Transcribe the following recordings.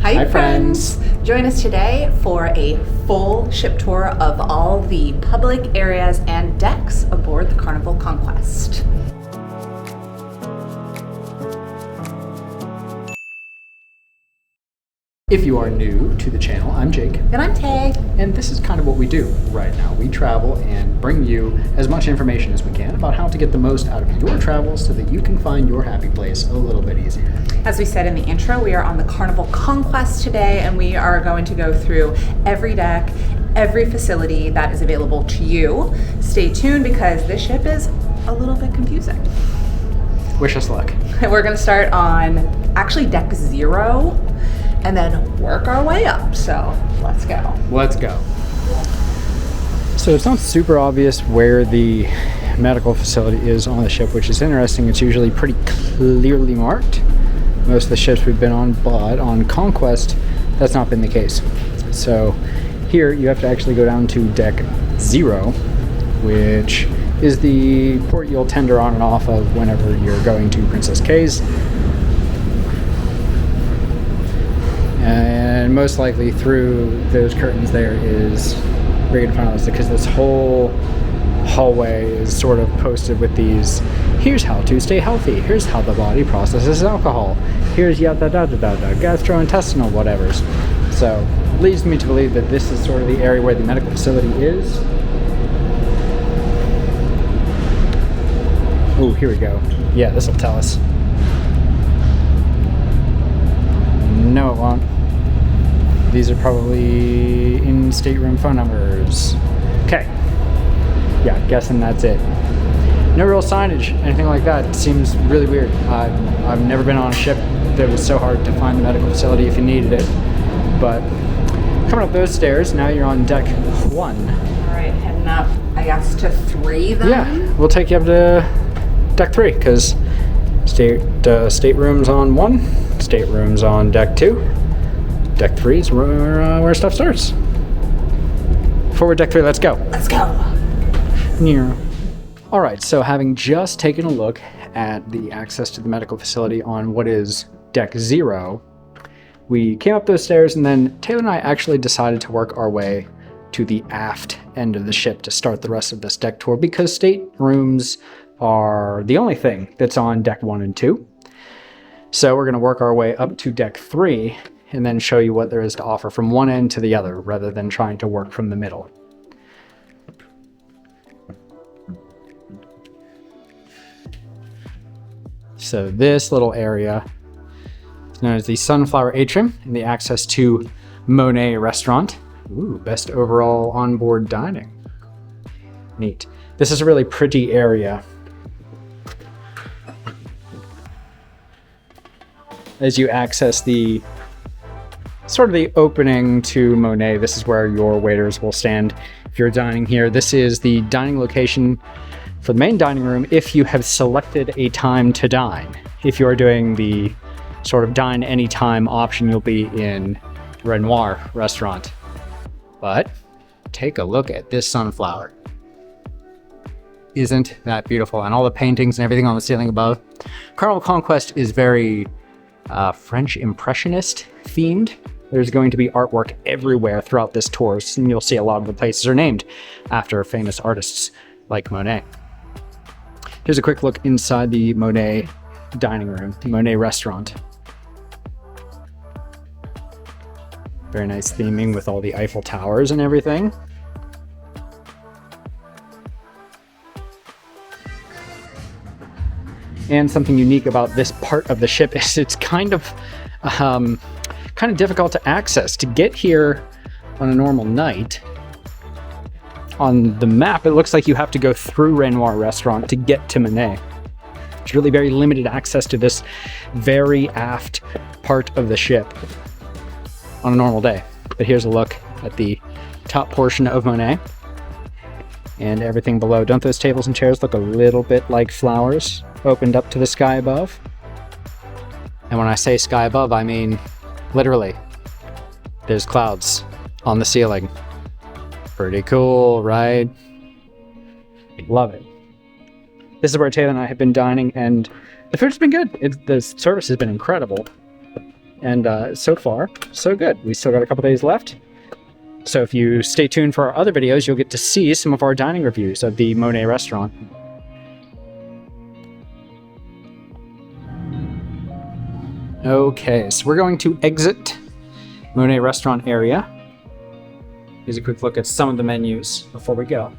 Hi friends! Join us today for a full ship tour of all the public areas and decks aboard the Carnival Conquest. If you are new to the channel, I'm Jake. And I'm Tay. And this is kind of what we do right now. We travel and bring you as much information as we can about how to get the most out of your travels so that you can find your happy place a little bit easier. As we said in the intro, we are on the Carnival Conquest today, and we are going to go through every deck, every facility that is available to you. Stay tuned because this ship is a little bit confusing. Wish us luck. We're going to start on actually deck 0 and then work our way up. So let's go. Let's go. So it's not super obvious where the medical facility is on the ship, which is interesting. It's usually pretty clearly marked. Most of the ships we've been on, but on Conquest, that's not been the case. So here you have to actually go down to deck 0, which is the port you'll tender on and off of whenever you're going to Princess K's. And most likely through those curtains there is where you're gonna find this, because this whole hallway is sort of posted with these, here's how to stay healthy, here's how the body processes alcohol, here's yada da da da da, gastrointestinal whatevers. So it leads me to believe that this is sort of the area where the medical facility is. Oh, here we go. Yeah, this will tell us. No, it won't. These are probably in stateroom phone numbers. Okay. Yeah, guessing that's it. No real signage, anything like that. It seems really weird. I've never been on a ship that was so hard to find the medical facility if you needed it. But coming up those stairs, now you're on deck 1. All right, heading up, I guess, to 3 then? Yeah, we'll take you up to deck 3, because staterooms on 1, staterooms on deck 2. Deck 3 is where stuff starts. Forward deck 3, let's go. Let's go. Yeah. All right, so having just taken a look at the access to the medical facility on what is deck 0, we came up those stairs, and then Taylor and I actually decided to work our way to the aft end of the ship to start the rest of this deck tour, because staterooms are the only thing that's on deck 1 and 2. So we're going to work our way up to deck 3 and then show you what there is to offer from one end to the other, rather than trying to work from the middle. So this little area is known as the Sunflower Atrium, and the access to Monet Restaurant. Ooh, best overall onboard dining. Neat. This is a really pretty area. As you access the sort of the opening to Monet, this is where your waiters will stand if you're dining here. This is the dining location for the main dining room if you have selected a time to dine. If you are doing the sort of dine anytime option, you'll be in Renoir Restaurant. But take a look at this sunflower. Isn't that beautiful? And all the paintings and everything on the ceiling above. Carnival Conquest is very French Impressionist themed. There's going to be artwork everywhere throughout this tour, and you'll see a lot of the places are named after famous artists like Monet. Here's a quick look inside the Monet dining room, the Monet restaurant. Very nice theming with all the Eiffel Towers and everything. And something unique about this part of the ship is it's kind of difficult to access. To get here on a normal night, on the map, it looks like you have to go through Renoir Restaurant to get to Monet. There's really very limited access to this very aft part of the ship on a normal day. But here's a look at the top portion of Monet and everything below. Don't those tables and chairs look a little bit like flowers opened up to the sky above? And when I say sky above, I mean literally. There's clouds on the ceiling. Pretty cool, right? Love it. This is where Taylor and I have been dining, and the food's been good. The service has been incredible. And so far, so good. We still got a couple days left. So if you stay tuned for our other videos, you'll get to see some of our dining reviews of the Monet restaurant. Okay, so we're going to exit Monet restaurant area. Here's a quick look at some of the menus before we go.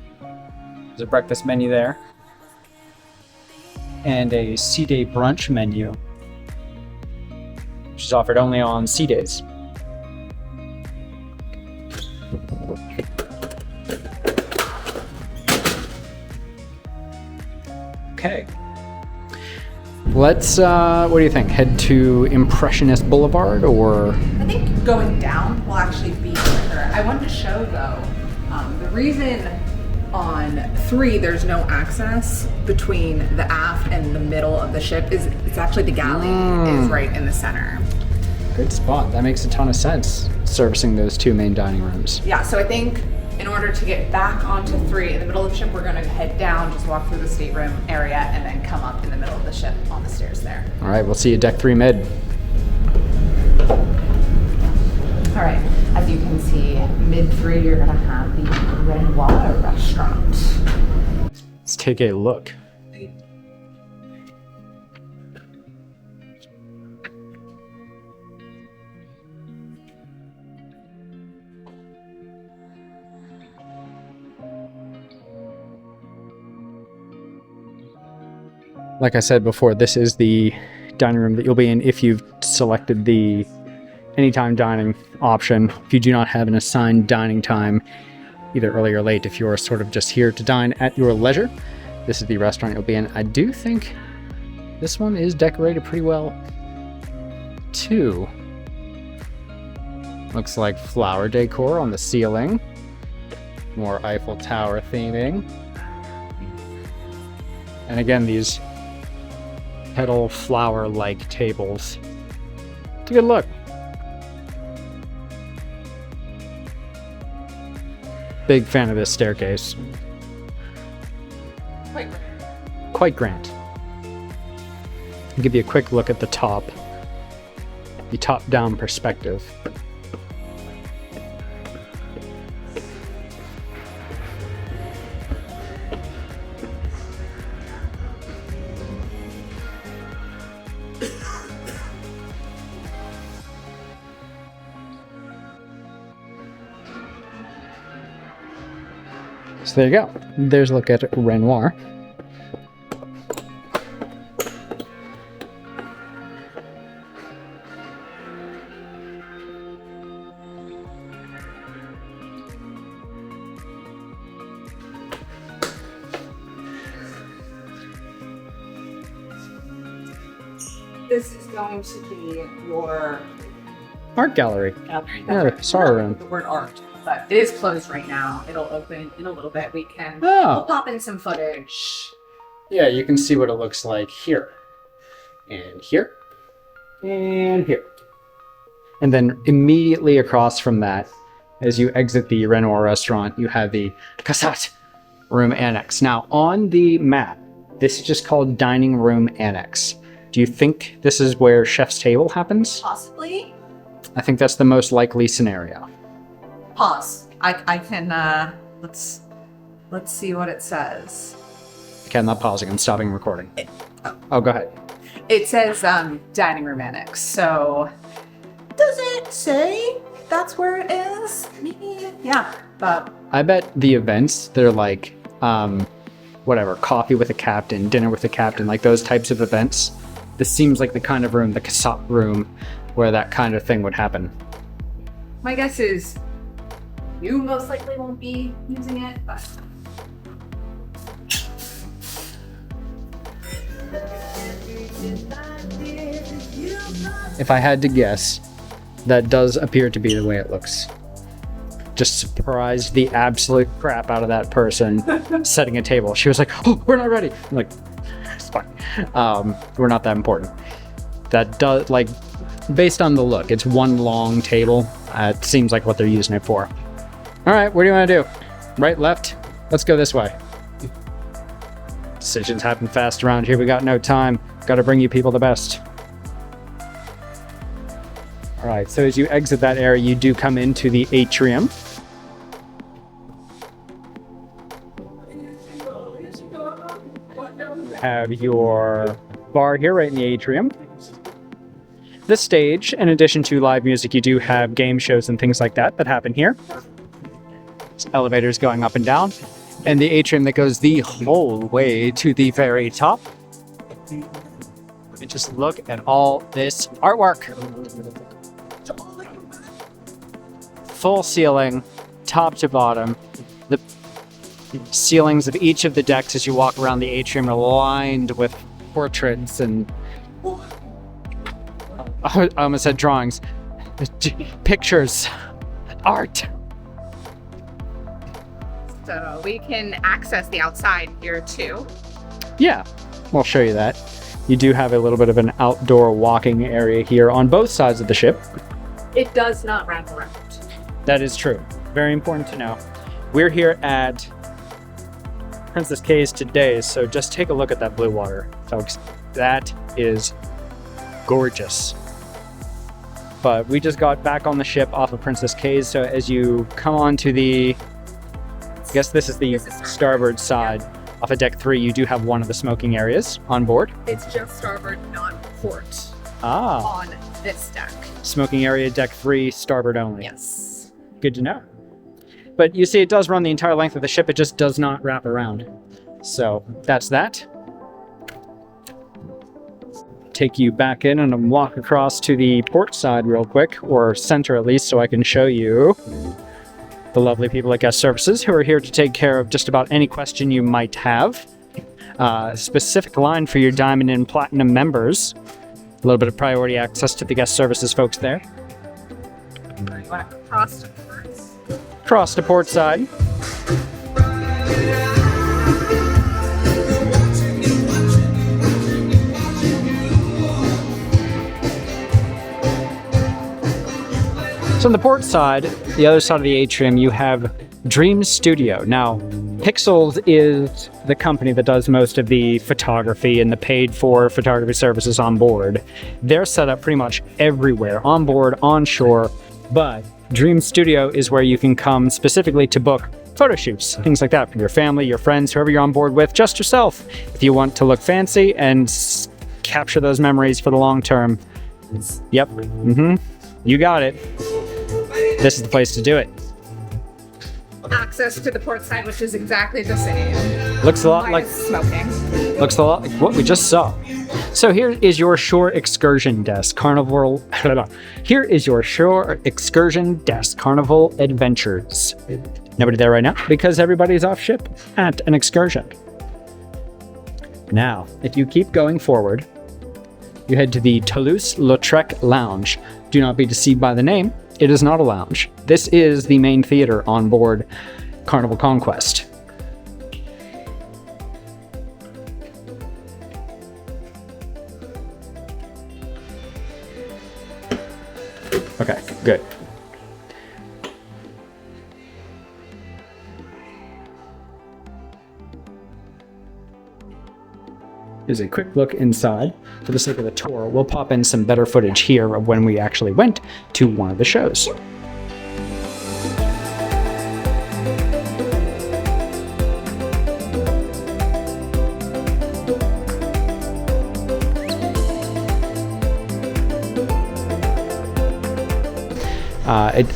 There's a breakfast menu there. And a sea day brunch menu, which is offered only on sea days. Okay. Let's, what do you think? Head to Impressionist Boulevard, or? I think going down will actually be quicker. I wanted to show, though, the reason on 3 there's no access between the aft and the middle of the ship is it's actually the galley is right in the center. Good spot. That makes a ton of sense, servicing those 2 main dining rooms. Yeah, so I think in order to get back onto 3 in the middle of the ship, we're going to head down, just walk through the stateroom area, and then come up in the middle of the ship on the stairs there. All right, we'll see you at deck 3 mid. All right, as you can see, mid 3, you're going to have the Renoir restaurant. Let's take a look. Like I said before, this is the dining room that you'll be in if you've selected the anytime dining option. If you do not have an assigned dining time, either early or late, if you're sort of just here to dine at your leisure, this is the restaurant you'll be in. I do think this one is decorated pretty well, too. Looks like flower decor on the ceiling. More Eiffel Tower theming. And again, these petal flower-like tables. It's a good look. Big fan of this staircase. Quite grand. I'll give you a quick look at the top-down perspective. So there you go. There's a look at Renoir. This is going to be your Art gallery. gallery. Yeah, sorry room. The word art, but it is closed right now. It'll open in a little bit. Oh. We'll pop in some footage. Yeah, you can see what it looks like here. And here. And here. And then immediately across from that, as you exit the Renoir restaurant, you have the Cassette Room Annex. Now, on the map, this is just called Dining Room Annex. Do you think this is where Chef's Table happens? Possibly. I think that's the most likely scenario. Pause. I can, let's see what it says. Okay, I'm not pausing, I'm stopping recording. Oh, go ahead. It says, dining room annex, so does it say that's where it is? Maybe, yeah, but... I bet the events, they're like, whatever, coffee with a captain, dinner with a captain, like those types of events. This seems like the kind of room, the Cassette room, where that kind of thing would happen. My guess is you most likely won't be using it, but... If I had to guess, that does appear to be the way it looks. Just surprised the absolute crap out of that person setting a table. She was like, "Oh, we're not ready." I'm like, it's fine. We're not that important. That does, like, based on the look, it's one long table. It seems like what they're using it for. All right, what do you want to do? Right, left? Let's go this way. Decisions happen fast around here. We got no time. Got to bring you people the best. All right, so as you exit that area, you do come into the atrium. You have your bar here right in the atrium. The stage, in addition to live music, you do have game shows and things like that happen here. There's elevators going up and down. And the atrium that goes the whole way to the very top. And just look at all this artwork. Full ceiling, top to bottom. The ceilings of each of the decks as you walk around the atrium are lined with portraits and... I almost said drawings. Pictures. Art. So we can access the outside here too. Yeah, we'll show you that. You do have a little bit of an outdoor walking area here on both sides of the ship. It does not wrap around. That is true. Very important to know. We're here at Princess K's today, so just take a look at that blue water, folks. That is gorgeous. But we just got back on the ship off of Princess K's, so as you come on to the... I guess this is the starboard side. Yep. Off of deck 3, you do have one of the smoking areas on board. It's just starboard, not port. Ah. On this deck. Smoking area, deck 3, starboard only. Yes. Good to know. But you see, it does run the entire length of the ship. It just does not wrap around. So that's that. Take you back in and walk across to the port side real quick, or center at least, so I can show you the lovely people at Guest Services who are here to take care of just about any question you might have. Specific line for your Diamond and Platinum members. A little bit of priority access to the Guest Services folks there. You want to cross to ports? Cross to port side. So on the port side, the other side of the atrium, you have Dream Studio. Now, Pixels is the company that does most of the photography and the paid-for photography services on board. They're set up pretty much everywhere, on board, on shore, but Dream Studio is where you can come specifically to book photo shoots, things like that, for your family, your friends, whoever you're on board with, just yourself. If you want to look fancy and capture those memories for the long term. Yep, you got it. This is the place to do it. Access to the port side, which is exactly the same. Looks a lot like smoking. Looks a lot like what we just saw. So here is your shore excursion desk, Carnival. Here is your shore excursion desk, Carnival Adventures. Nobody there right now because everybody's off ship at an excursion. Now, if you keep going forward, you head to the Toulouse-Lautrec Lounge. Do not be deceived by the name. It is not a lounge. This is the main theater on board Carnival Conquest. Okay, good. Here's a quick look inside. For the sake of the tour, we'll pop in some better footage here of when we actually went to one of the shows.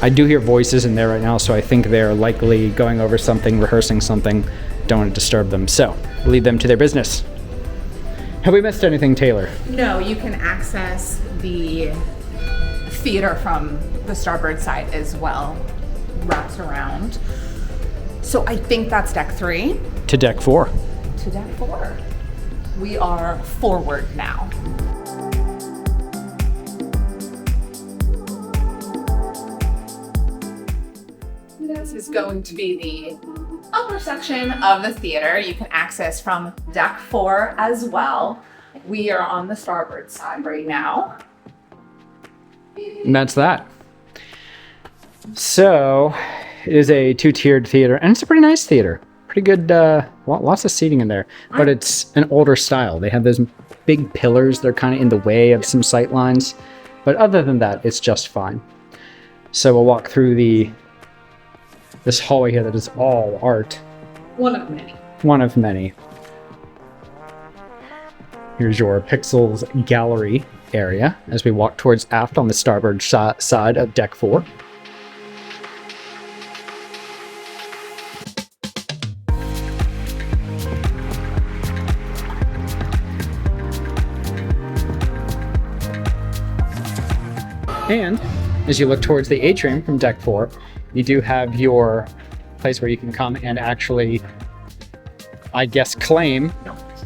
I do hear voices in there right now, so I think they're likely going over something, rehearsing something. Don't want to disturb them, so leave them to their business. Have we missed anything, Taylor? No, you can access the theater from the starboard side as well. Wraps around. So I think that's deck 3. To deck 4. To deck 4. We are forward now. This is going to be the upper section of the theater. You can access from deck 4 as well. We are on the starboard side right now. And that's that. So, it is a 2-tiered theater, and it's a pretty nice theater. Pretty good, lots of seating in there. But it's an older style. They have those big pillars. They're kind of in the way of some sight lines. But other than that, it's just fine. So we'll walk through this hallway here that is all art. One of many. One of many. Here's your Pixels gallery area as we walk towards aft on the starboard side of deck 4. And as you look towards the atrium from deck 4, you do have your place where you can come and actually, I guess, claim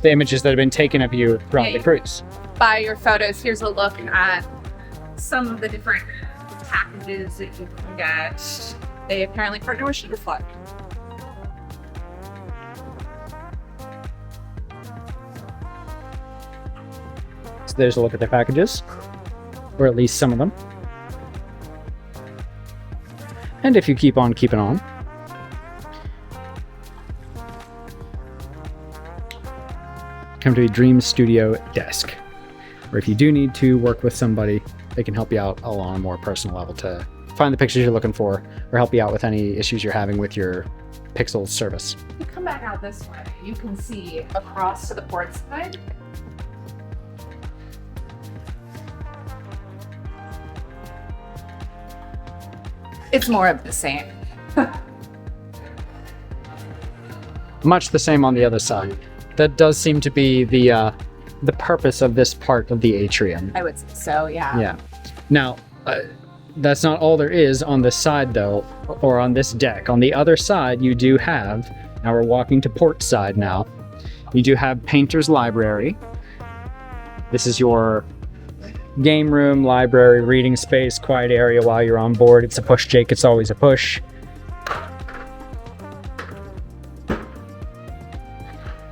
the images that have been taken of you throughout the cruise. Buy your photos. Here's a look at some of the different packages that you can get. They apparently partner with Sugarfly. So there's a look at their packages, or at least some of them. And if you keep on keeping on, come to a Dream Studio desk, where if you do need to work with somebody, they can help you out on a more personal level to find the pictures you're looking for, or help you out with any issues you're having with your Pixel service. If you come back out this way, you can see across to the port side. It's more of the same. Much the same on the other side. That does seem to be the purpose of this part of the atrium. I would say so, yeah. Yeah. Now, that's not all there is on this side, though, or on this deck. On the other side, you do have, now we're walking to port side now, you do have Painter's Library. This is your game room, library, reading space, quiet area while you're on board. It's a push, Jake. It's always a push.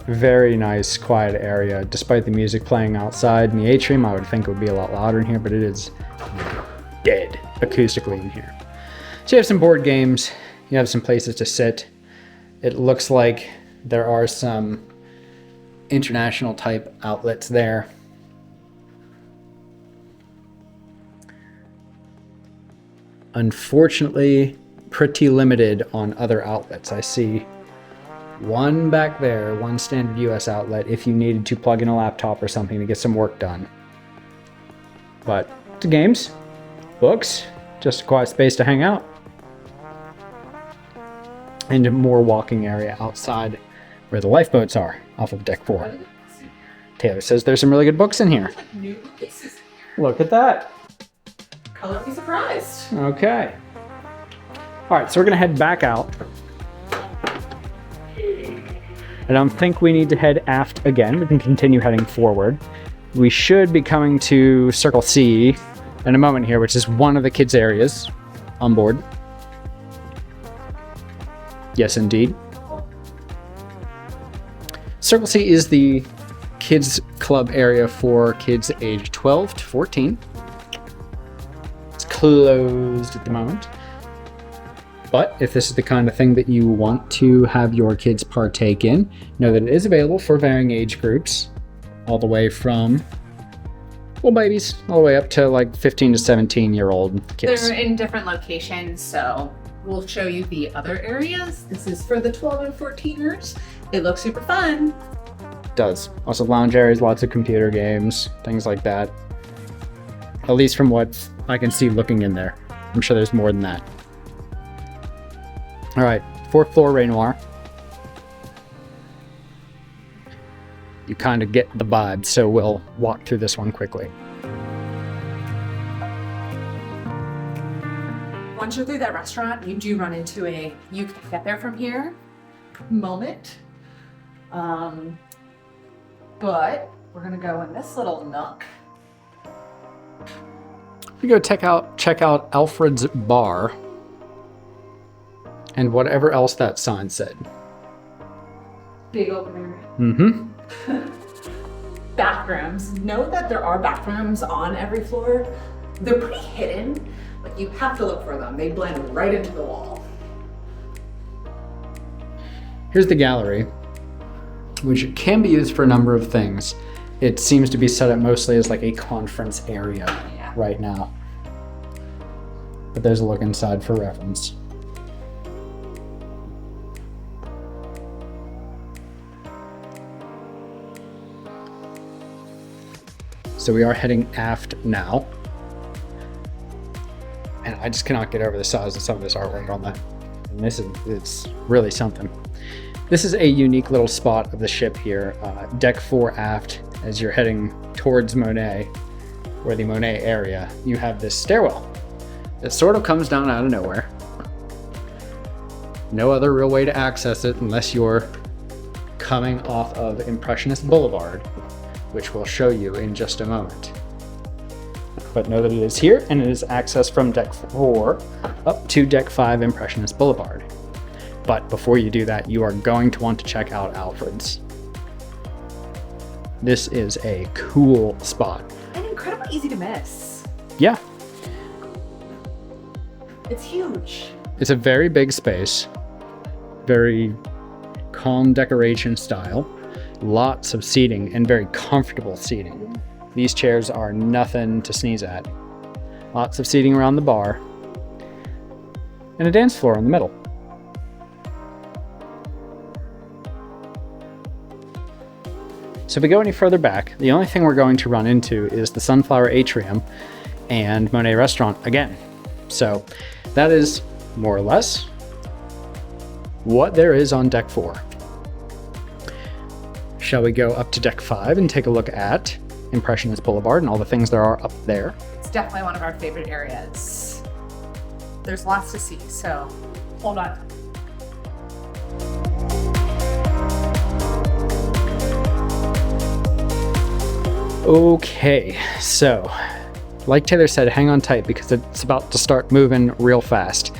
Very nice, quiet area. Despite the music playing outside in the atrium, I would think it would be a lot louder in here, but it is dead acoustically in here. So you have some board games. You have some places to sit. It looks like there are some international type outlets there. Unfortunately, pretty limited on other outlets. I see one back there, one standard US outlet if you needed to plug in a laptop or something to get some work done. But to games, books, just a quiet space to hang out. And more walking area outside where the lifeboats are off of deck 4. Taylor says there's some really good books in here. New releases. Look at that. Color me surprised. Okay. All right, so we're gonna head back out. I don't think we need to head aft again. We can continue heading forward. We should be coming to Circle C in a moment here, which is one of the kids' areas on board. Yes, indeed. Circle C is the kids' club area for kids aged 12 to 14. It's closed at the moment. But if this is the kind of thing that you want to have your kids partake in, know that it is available for varying age groups, all the way from little babies, all the way up to like 15 to 17-year-old kids. They're in different locations, so we'll show you the other areas. This is for the 12 and 14ers. It looks super fun. It does. Also lounge areas, lots of computer games, things like that. At least from what I can see looking in there. I'm sure there's more than that. All right, 4th floor Renoir. You kind of get the vibe, so we'll walk through this one quickly. Once you're through that restaurant, you do run into a "you can get there from here" moment. But we're gonna go in this little nook. We go check out Alfred's Bar. And whatever else that sign said. Big open area. Mm-hmm. Bathrooms. Note that there are bathrooms on every floor. They're pretty hidden, but you have to look for them. They blend right into the wall. Here's the gallery, which can be used for a number of things. It seems to be set up mostly as like a conference area. Yeah. right now. But there's a look inside for reference. So we are heading aft now. And I just cannot get over the size of some of this artwork on that. And it's really something. This is a unique little spot of the ship here, deck 4 aft. As you're heading towards Monet, or the Monet area, you have this stairwell that sort of comes down out of nowhere. No other real way to access it unless you're coming off of Impressionist Boulevard, which we'll show you in just a moment. But know that it is here, and it is accessed from deck 4 up to deck 5 Impressionist Boulevard. But before you do that, you are going to want to check out Alfred's. This is a cool spot. And incredibly easy to miss. Yeah. It's huge. It's a very big space, very calm decoration style, lots of seating and very comfortable seating. These chairs are nothing to sneeze at. Lots of seating around the bar, and a dance floor in the middle. So if we go any further back, the only thing we're going to run into is the Sunflower Atrium and Monet Restaurant again. So that is more or less what there is on deck 4. Shall we go up to deck 5 and take a look at Impressionist Boulevard and all the things there are up there? It's definitely one of our favorite areas. There's lots to see, so hold on. Okay, so like Taylor said, hang on tight because it's about to start moving real fast.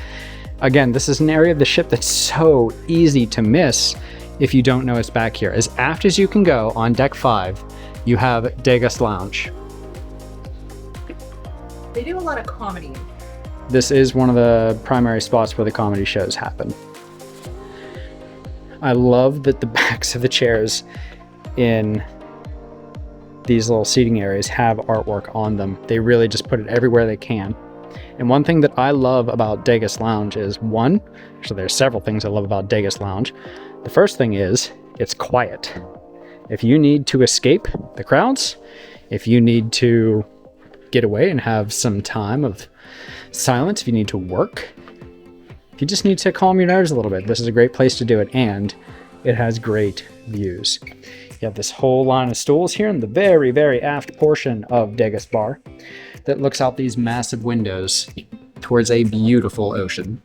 Again, this is an area of the ship that's so easy to miss if you don't know it's back here. As aft as you can go on deck 5, you have Degas Lounge. They do a lot of comedy. This is one of the primary spots where the comedy shows happen. I love that the backs of the chairs in these little seating areas have artwork on them. They really just put it everywhere they can. And one thing that I love about Degas Lounge is so there's several things I love about Degas Lounge. The first thing is it's quiet. If you need to escape the crowds, if you need to get away and have some time of silence, if you need to work, if you just need to calm your nerves a little bit, this is a great place to do it, and it has great views. You have this whole line of stools here in the very, very aft portion of Degas Bar that looks out these massive windows towards a beautiful ocean.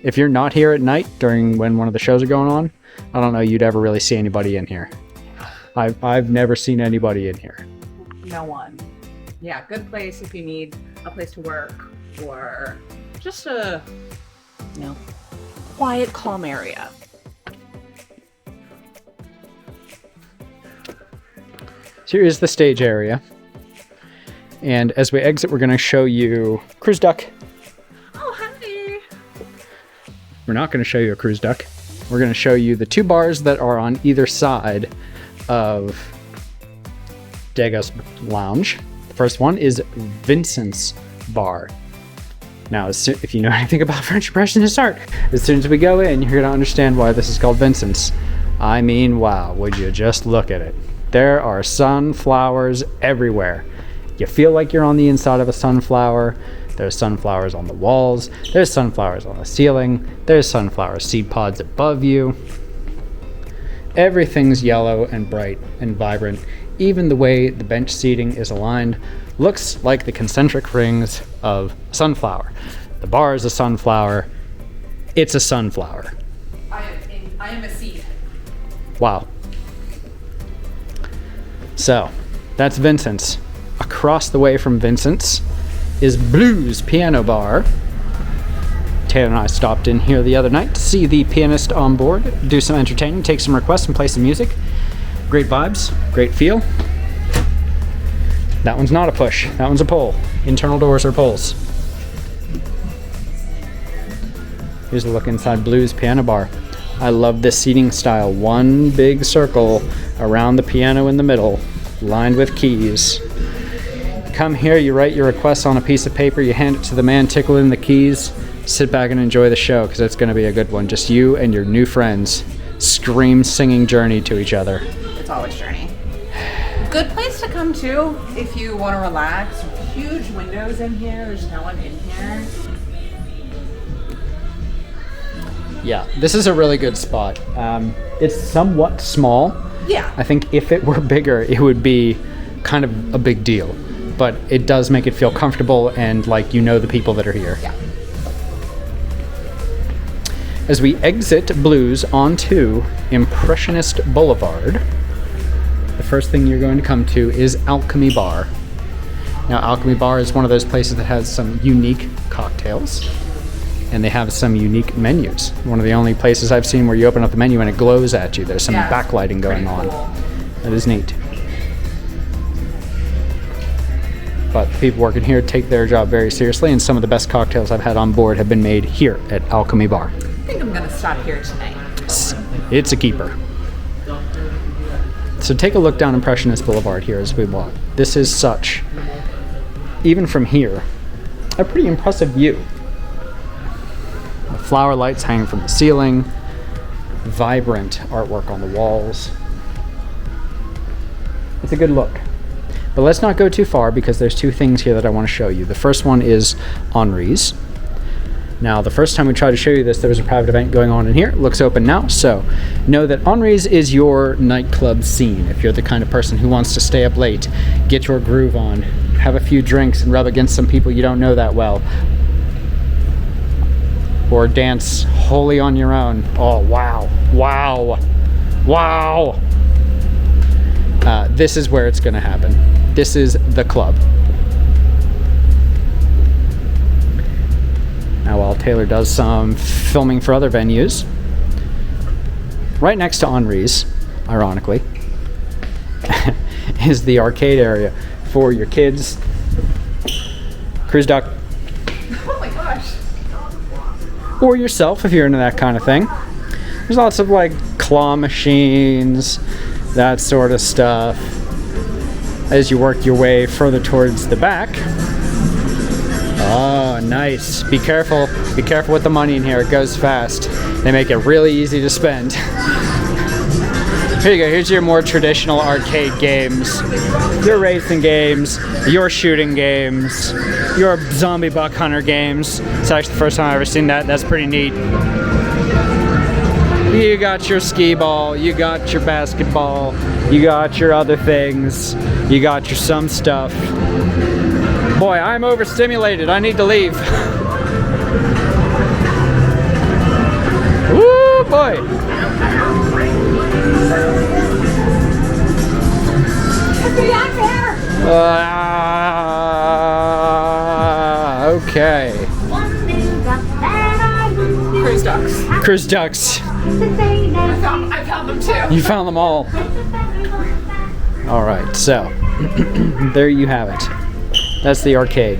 If you're not here at night during when one of the shows are going on, I don't know you'd ever really see anybody in here. I've never seen anybody in here. No one. Yeah, good place if you need a place to work or just a, quiet, calm area. So here is the stage area. And as we exit, we're going to show you Cruise Duck. Oh, hi. We're not going to show you a Cruise Duck. We're going to show you the 2 bars that are on either side of Degas Lounge. The first one is Vincent's Bar. Now, if you know anything about French Impressionist art, as soon as we go in, you're going to understand why this is called Vincent's. I mean, wow, would you just look at it. There are sunflowers everywhere. You feel like you're on the inside of a sunflower. There's sunflowers on the walls. There's sunflowers on the ceiling. There's sunflower seed pods above you. Everything's yellow and bright and vibrant. Even the way the bench seating is aligned looks like the concentric rings of a sunflower. The bar is a sunflower. It's a sunflower. I am a seed. Wow. So, that's Vincent's. Across the way from Vincent's is Blues Piano Bar. Taylor and I stopped in here the other night to see the pianist on board, do some entertaining, take some requests, and play some music. Great vibes, great feel. That one's not a push, that one's a pull. Internal doors are pulls. Here's a look inside Blues Piano Bar. I love this seating style. One big circle around the piano in the middle. lined with keys. Come here, you write your requests on a piece of paper, you hand it to the man, tickle in the keys, sit back and enjoy the show, because it's going to be a good one. Just you and your new friends scream singing Journey to each other. It's always Journey. Good place to come to if you want to relax. Huge windows in here. There's no one in here. Yeah, this is a really good spot. It's somewhat small. Yeah. I think if it were bigger, it would be kind of a big deal. But it does make it feel comfortable and like you know the people that are here. Yeah. As we exit Blues onto Impressionist Boulevard, the first thing you're going to come to is Alchemy Bar. Now, Alchemy Bar is one of those places that has some unique cocktails, and they have some unique menus. One of the only places I've seen where you open up the menu and it glows at you. There's some backlighting going on. That is neat. But the people working here take their job very seriously, and some of the best cocktails I've had on board have been made here at Alchemy Bar. I think I'm going to stop here tonight. It's a keeper. So take a look down Impressionist Boulevard here as we walk. This is such, even from here, a pretty impressive view. The flower lights hanging from the ceiling, vibrant artwork on the walls. It's a good look. But let's not go too far because there's two things here that I want to show you. The first one is Henri's. Now, the first time we tried to show you this, there was a private event going on in here. It looks open now, so know that Henri's is your nightclub scene. If you're the kind of person who wants to stay up late, get your groove on, have a few drinks, and rub against some people you don't know that well, or dance wholly on your own. Oh, wow, wow, wow. This is where it's going to happen. This is the club. Now, while Taylor does some filming for other venues, right next to Henri's, ironically, is the arcade area for your kids. Cruise Duck. Oh my gosh. Or yourself if you're into that kind of thing. There's lots of like claw machines, that sort of stuff. As you work your way further towards the back. Oh, nice. Be careful. Be careful with the money in here. It goes fast. They make it really easy to spend. Here you go. Here's your more traditional arcade games. Your racing games. Your shooting games. Your zombie buck hunter games. It's actually the first time I've ever seen that. That's pretty neat. You got your skee ball. You got your basketball. You got your other things. You got your some stuff. Boy, I'm overstimulated. I need to leave. Woo, boy. Okay. Cruise ducks. Cruise ducks. I found them too. You found them all. All right, so there you have it. That's the arcade.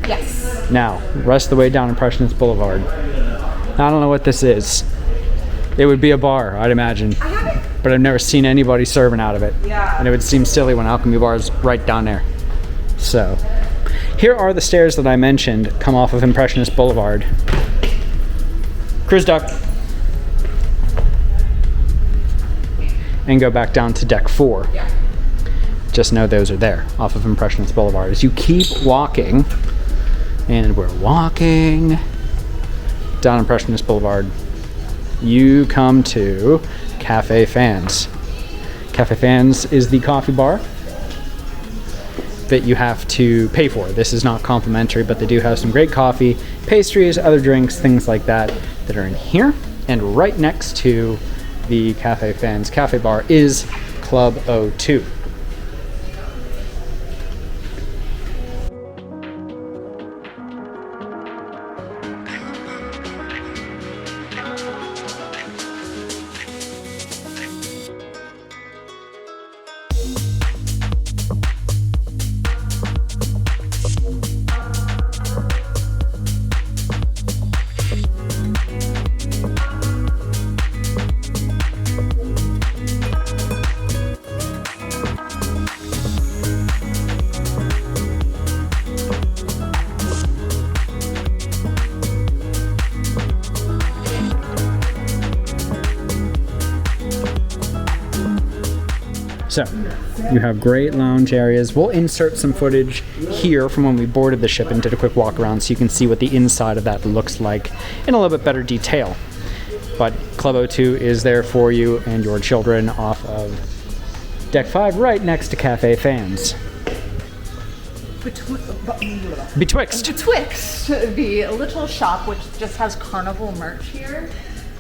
Yes. Now, rest of the way down Impressionist Boulevard. I don't know what this is. It would be a bar, I'd imagine. But I've never seen anybody serving out of it. Yeah. And it would seem silly when Alchemy Bar is right down there. So, here are the stairs that I mentioned come off of Impressionist Boulevard. Cruise Duck. And go back down to deck 4. Yeah. Just know those are there off of Impressionist Boulevard. As you keep walking, and we're walking down Impressionist Boulevard, you come to Cafe Fans. Cafe Fans is the coffee bar that you have to pay for. This is not complimentary, but they do have some great coffee, pastries, other drinks, things like that that are in here. And right next to the Cafe Fans Cafe Bar is Club O2. So, you have great lounge areas. We'll insert some footage here from when we boarded the ship and did a quick walk around so you can see what the inside of that looks like in a little bit better detail. But Club O2 is there for you and your children off of Deck 5, right next to Cafe Fans. Betwixt, the little shop which just has Carnival merch here.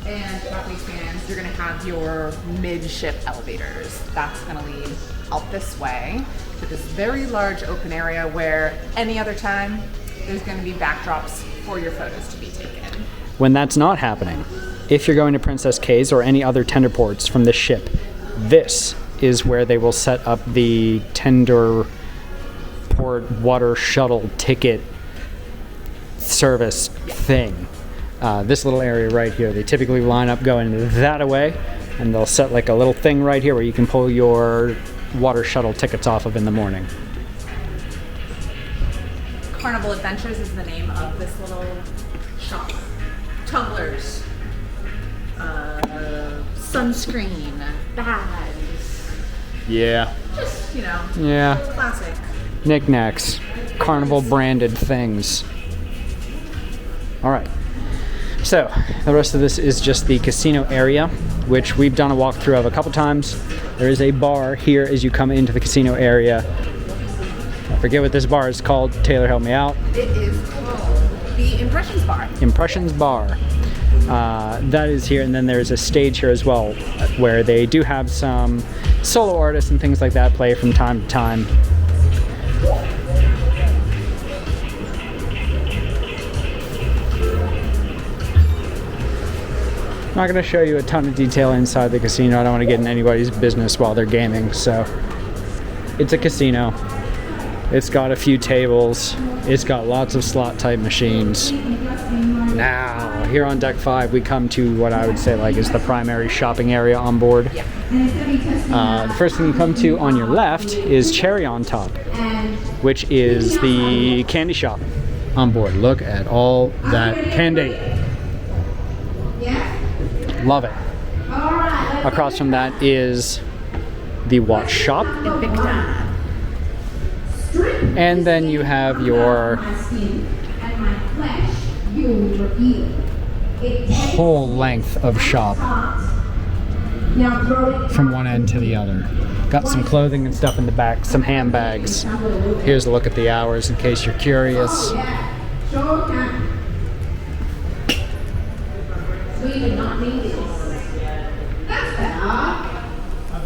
And Cafe Fans, you're gonna have your midship elevators. That's gonna lead out this way to this very large open area where any other time there's gonna be backdrops for your photos to be taken. When that's not happening, if you're going to Princess Cays or any other tender ports from this ship, this is where they will set up the tender port water shuttle ticket service thing. This little area right here, they typically line up going that away, and they'll set like a little thing right here where you can pull your water shuttle tickets off of in the morning. Carnival Adventures is the name of this little shop. Tumblers, sunscreen, bags. Yeah. Just, Yeah. classic. Knickknacks. Carnival branded things. All right. So, the rest of this is just the casino area, which we've done a walkthrough of a couple times. There is a bar here as you come into the casino area. I forget what this bar is called. Taylor, help me out. It is called the Impressions Bar. Impressions Bar. That is here, and then there's a stage here as well, where they do have some solo artists and things like that play from time to time. I'm not going to show you a ton of detail inside the casino. I don't want to get in anybody's business while they're gaming. So it's a casino. It's got a few tables. It's got lots of slot type machines. Now, here on Deck 5, we come to what I would say like is the primary shopping area on board. The first thing you come to on your left is Cherry on Top, which is the candy shop on board. Look at all that candy. Love it. Across from that is the watch shop. And then you have your whole length of shop from one end to the other. Got some clothing and stuff in the back, some handbags. Here's a look at the hours in case you're curious.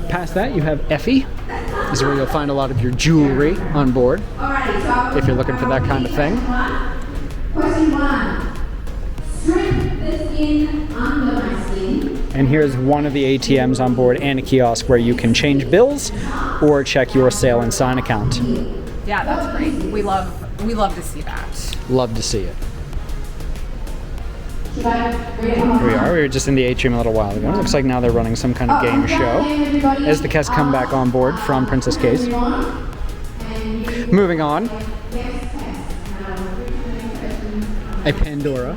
Past that, you have Effie. This is where you'll find a lot of your jewelry on board, if you're looking for that kind of thing. Question 1. Strip this in under my skin. And here's one of the ATMs on board and a kiosk where you can change bills or check your sale and sign account. Yeah, that's great. We love to see that. Love to see it. Here Here we are. We were just in the atrium a little while ago. It looks like now they're running some kind of game show as the guests come back on board from Princess Cays. Moving on. A Pandora.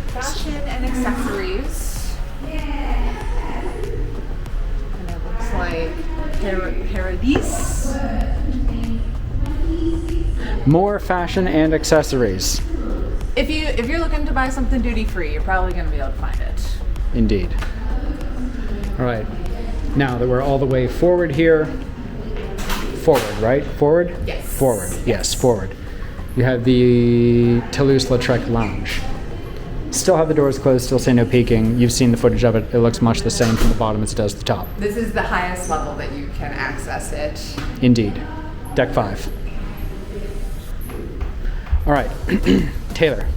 Fashion and accessories. And it looks like Paradise. More fashion and accessories. If you're looking to buy something duty free, you're probably going to be able to find it. Indeed. All right. Now that we're all the way forward here. Forward, right? Forward? Yes. Forward. Yes, forward. You have the Toulouse-Lautrec Lounge. Still have the doors closed, still say no peeking. You've seen the footage of it. It looks much the same from the bottom as it does the top. This is the highest level that you can access it. Indeed. Deck 5. All right. Taylor,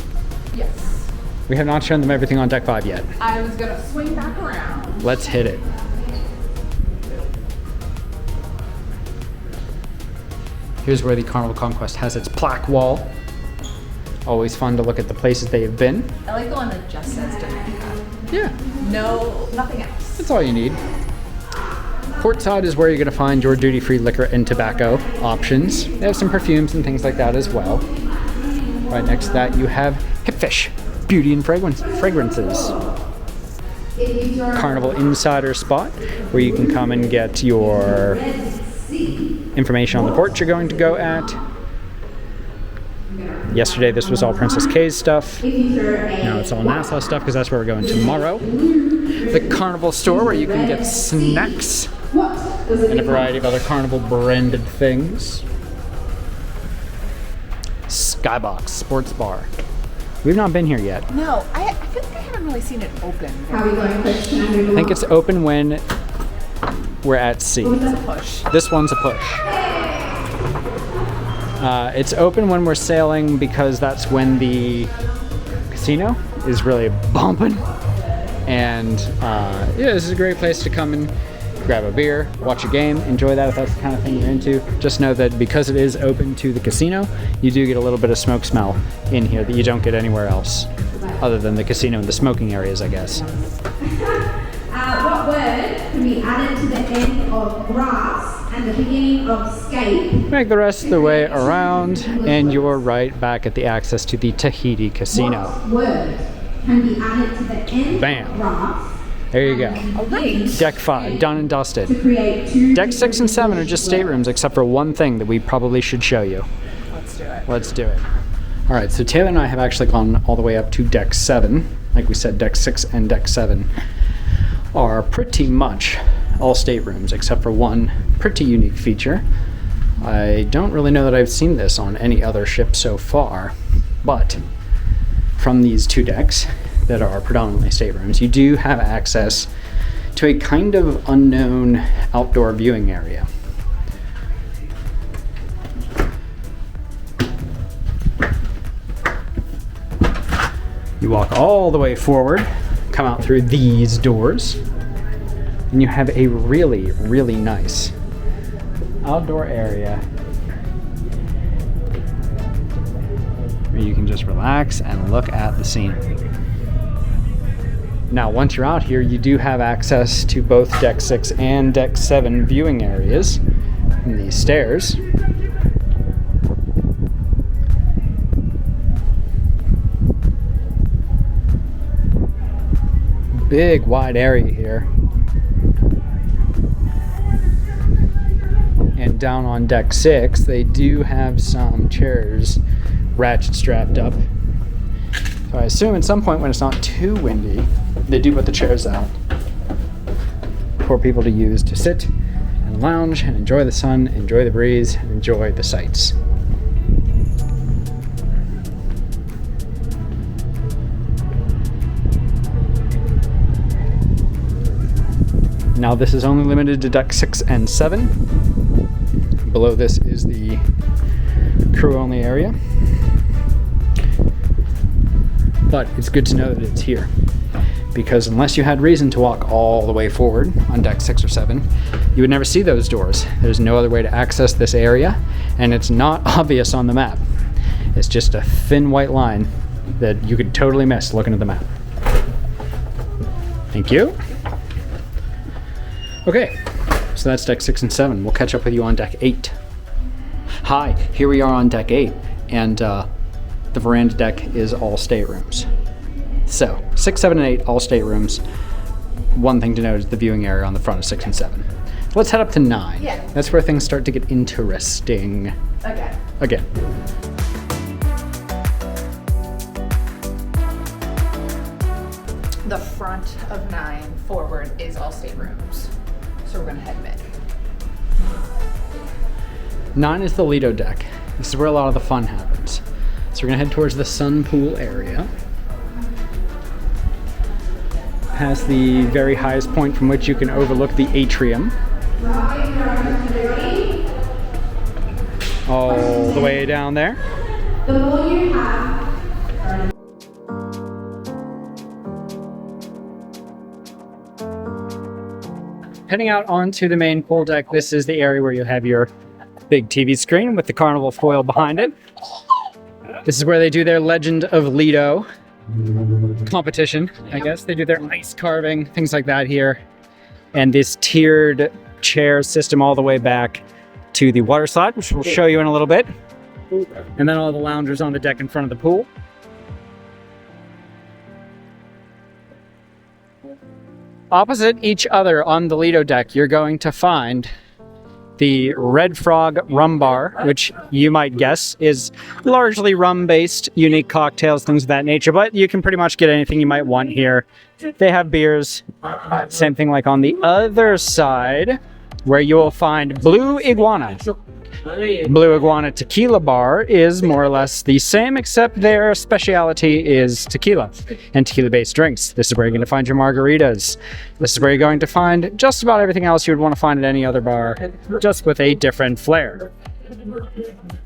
Yes. we have not shown them everything on Deck 5 yet. I was going to swing back around. Let's hit it. Here's where the Carnival Conquest has its plaque wall. Always fun to look at the places they have been. I like the one that just says Dominica. Yeah, No, nothing else. that's all you need. Portside is where you're going to find your duty-free liquor and tobacco options. They have some perfumes and things like that as well. Right next to that, you have Hipfish, beauty and fragrances. Carnival Insider spot where you can come and get your information on the port you're going to go at. Yesterday this was all Princess K's stuff. Now it's all Nassau stuff because that's where we're going tomorrow. The Carnival store where you can get snacks and a variety of other Carnival branded things. Skybox Sports Bar. We've not been here yet. No, I feel like I haven't really seen it open. How are we going first? Can I move I think it's open when we're at sea. It's a push. This one's a push. It's open when we're sailing because that's when the casino is really bumping. And yeah, this is a great place to come and grab a beer, watch a game, enjoy that if that's the kind of thing you're into. Just know that because it is open to the casino, you do get a little bit of smoke smell in here that you don't get anywhere else, other than the casino and the smoking areas, I guess. What word can be added to the end of grass and the beginning of scape? Make the rest of the way around, and you're right back at the access to the Tahiti Casino. What word can be added to the end Bam. of grass? There you go. All right. Deck 5, done and dusted. To create two Deck 6 and 7 are just staterooms, except for one thing that we probably should show you. Let's do it. Let's do it. All right, so Taylor and I have actually gone all the way up to Deck 7. Like we said, Deck 6 and Deck 7 are pretty much all staterooms, except for one pretty unique feature. I don't really know that I've seen this on any other ship so far, but from these two decks that are predominantly staterooms, you do have access to a kind of unknown outdoor viewing area. You walk all the way forward, come out through these doors, and you have a really, really nice outdoor area where you can just relax and look at the scenery. Now, once you're out here, you do have access to both Deck 6 and Deck 7 viewing areas from these stairs. Big wide area here. And down on Deck 6, they do have some chairs ratchet strapped up. So I assume at some point when it's not too windy, they do put the chairs out for people to use to sit and lounge and enjoy the sun, enjoy the breeze, and enjoy the sights. Now this is only limited to Deck 6 and 7. Below this is the crew-only area. But it's good to know that it's here, because unless you had reason to walk all the way forward on Deck 6 or 7, you would never see those doors. There's no other way to access this area, and it's not obvious on the map. It's just a thin white line that you could totally miss looking at the map. Thank you. Okay, so that's Deck 6 and 7. We'll catch up with you on Deck 8. Hi, here we are on Deck 8, and the veranda deck is all staterooms. So, 6, 7, and 8, all staterooms. One thing to note is the viewing area on the front of 6 and 7. Let's head up to 9. Yeah. That's where things start to get interesting. Again. The front of 9 forward is all staterooms. So we're gonna head mid. 9 is the Lido deck. This is where a lot of the fun happens. So we're gonna head towards the sun pool area. Past the very highest point from which you can overlook the atrium. All the way down there. The more you have, Heading out onto the main pool deck, this is the area where you have your big TV screen with the Carnival foil behind it. This is where they do their Legend of Lido competition, I guess. They do their ice carving, things like that here. And this tiered chair system all the way back to the water slide, which we'll show you in a little bit. And then all the loungers on the deck in front of the pool. Opposite each other on the Lido deck, you're going to find the Red Frog Rum Bar, which you might guess is largely rum-based, unique cocktails, things of that nature, but you can pretty much get anything you might want here. They have beers. Same thing like on the other side, where you will find Blue Iguana. Blue Iguana Tequila Bar is more or less the same, except their specialty is tequila and tequila-based drinks. This is where you're going to find your margaritas. This is where you're going to find just about everything else you would want to find at any other bar, just with a different flair.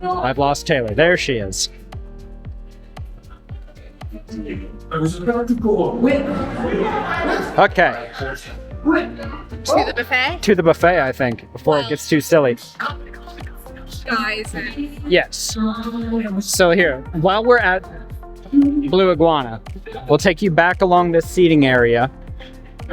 I've lost Taylor. There she is. Okay. To the buffet? To the buffet, I think, before it gets too silly. Guys. Yes. So here, while we're at Blue Iguana, we'll take you back along this seating area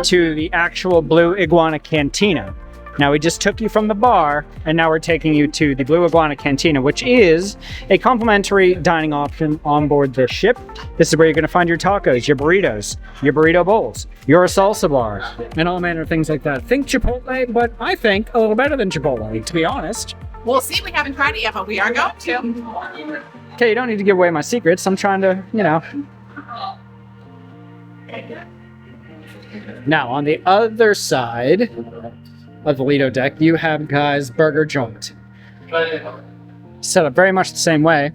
to the actual Blue Iguana Cantina. Now, we just took you from the bar, and now we're taking you to the Blue Iguana Cantina, which is a complimentary dining option on board this ship. This is where you're going to find your tacos, your burritos, your burrito bowls, your salsa bar, and all manner of things like that. Think Chipotle, but I think a little better than Chipotle, to be honest. We'll see. We haven't tried it yet, but we are going to. Okay, you don't need to give away my secrets. I'm trying to, Now, on the other side of the Lido deck, you have Guy's Burger Joint. Set up very much the same way.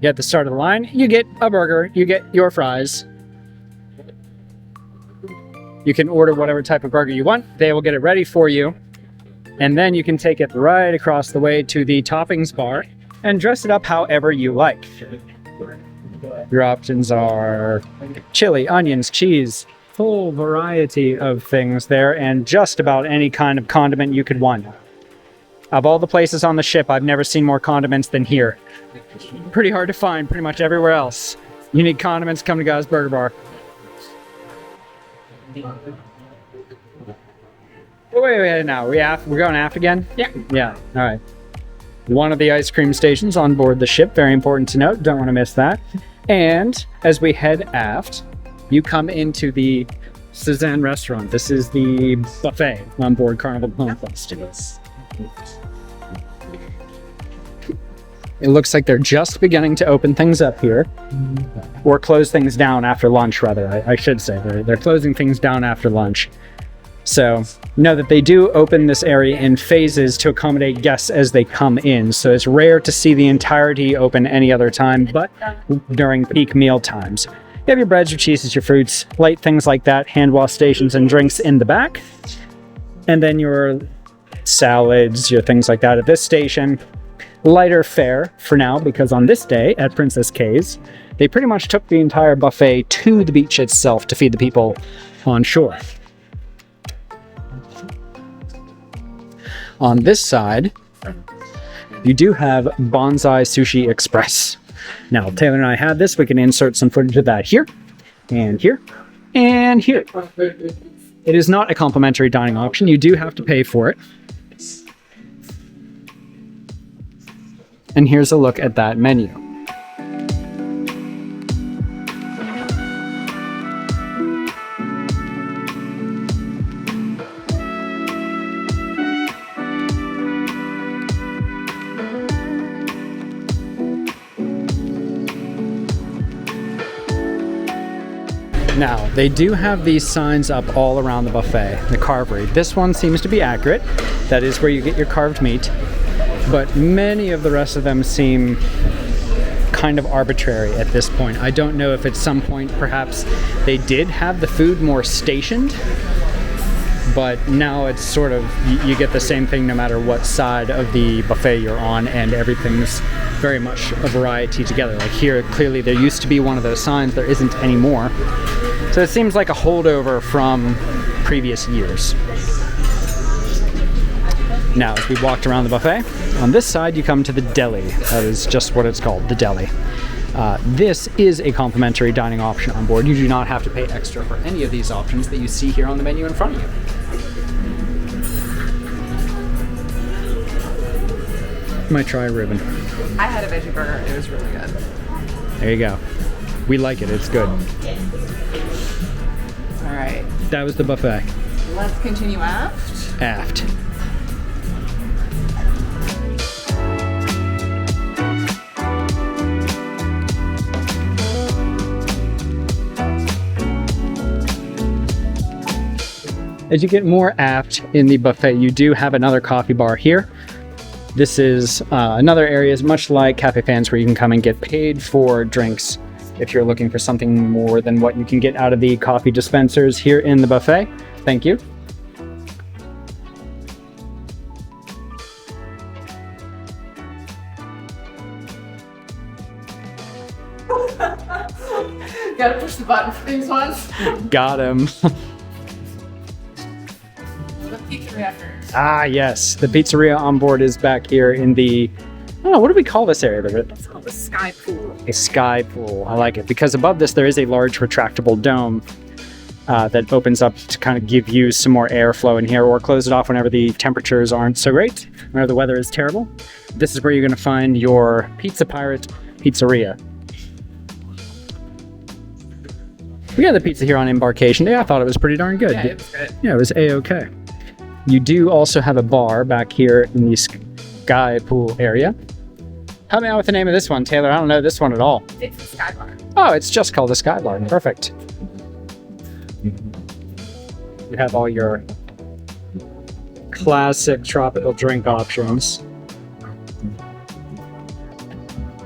You at the start of the line, you get a burger, you get your fries. You can order whatever type of burger you want. They will get it ready for you. And then you can take it right across the way to the toppings bar and dress it up however you like. Your options are chili, onions, cheese, full variety of things there, and just about any kind of condiment you could want. Of all the places on the ship, I've never seen more condiments than here. Pretty hard to find pretty much everywhere else. You need condiments, come to Guy's Burger Bar. Wait, now. We're going aft again? Yeah, all right. One of the ice cream stations on board the ship, very important to note, don't want to miss that. And as we head aft, you come into the Cezanne restaurant. This is the buffet on board Carnival Conquest. It looks like they're just beginning to open things up here, or close things down after lunch, rather, I should say. They're closing things down after lunch. So know that they do open this area in phases to accommodate guests as they come in. So it's rare to see the entirety open any other time, but during peak meal times. You have your breads, your cheeses, your fruits, light things like that, hand wash stations and drinks in the back. And then your salads, your things like that at this station. Lighter fare for now, because on this day at Princess K's, they pretty much took the entire buffet to the beach itself to feed the people on shore. On this side, you do have Bonsai Sushi Express. Now, Taylor and I had this. We can insert some footage of that here, and here, and here. It is not a complimentary dining option. You do have to pay for it. And here's a look at that menu. Now, they do have these signs up all around the buffet, the carvery. This one seems to be accurate. That is where you get your carved meat. But many of the rest of them seem kind of arbitrary at this point. I don't know if at some point perhaps they did have the food more stationed, but now it's sort of, you get the same thing no matter what side of the buffet you're on, and everything's very much a variety together. Like here, clearly there used to be one of those signs, there isn't anymore. So it seems like a holdover from previous years. Now, as we walked around the buffet, on this side you come to the deli. That is just what it's called, the deli. This is a complimentary dining option on board. You do not have to pay extra for any of these options that you see here on the menu in front of you. Might try a Reuben. I had a veggie burger. It was really good. There you go. We like it. It's good. All right. That was the buffet. Let's continue aft. Aft. As you get more aft in the buffet, you do have another coffee bar here. This is another area, much like Cafe Fans, where you can come and get paid for drinks if you're looking for something more than what you can get out of the coffee dispensers here in the buffet. Thank you. Gotta push the button for these ones. Got him. The pizzeria first. Ah, yes. The pizzeria on board is back here in the, I don't know, what do we call this area? It's called the sky pool. A sky pool. I like it because above this there is a large retractable dome that opens up to kind of give you some more airflow in here, or close it off whenever the temperatures aren't so great, whenever the weather is terrible. This is where you're going to find your Pizza Pirate Pizzeria. We had the pizza here on embarkation day. I thought it was pretty darn good. Yeah, it was good. Yeah, it was A-okay. You do also have a bar back here in the sky pool area. Help me out with the name of this one, Taylor. I don't know this one at all. It's the sky bar. Oh, it's just called the Sky Bar. Perfect. You have all your classic tropical drink options.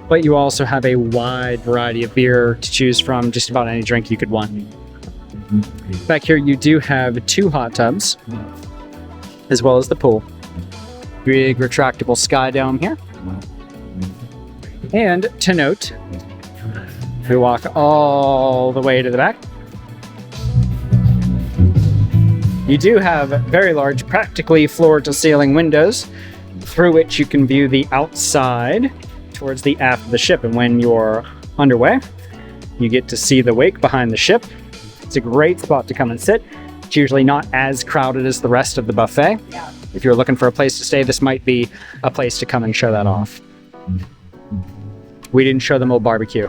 But you also have a wide variety of beer to choose from, just about any drink you could want. Back here you do have 2 hot tubs, as well as the pool. Big retractable sky dome here. And to note, we walk all the way to the back. You do have very large, practically floor-to-ceiling windows through which you can view the outside towards the aft of the ship. And when you're underway, you get to see the wake behind the ship. It's a great spot to come and sit. It's usually not as crowded as the rest of the buffet. Yeah. If you're looking for a place to stay, this might be a place to come and show that off. We didn't show them old barbecue.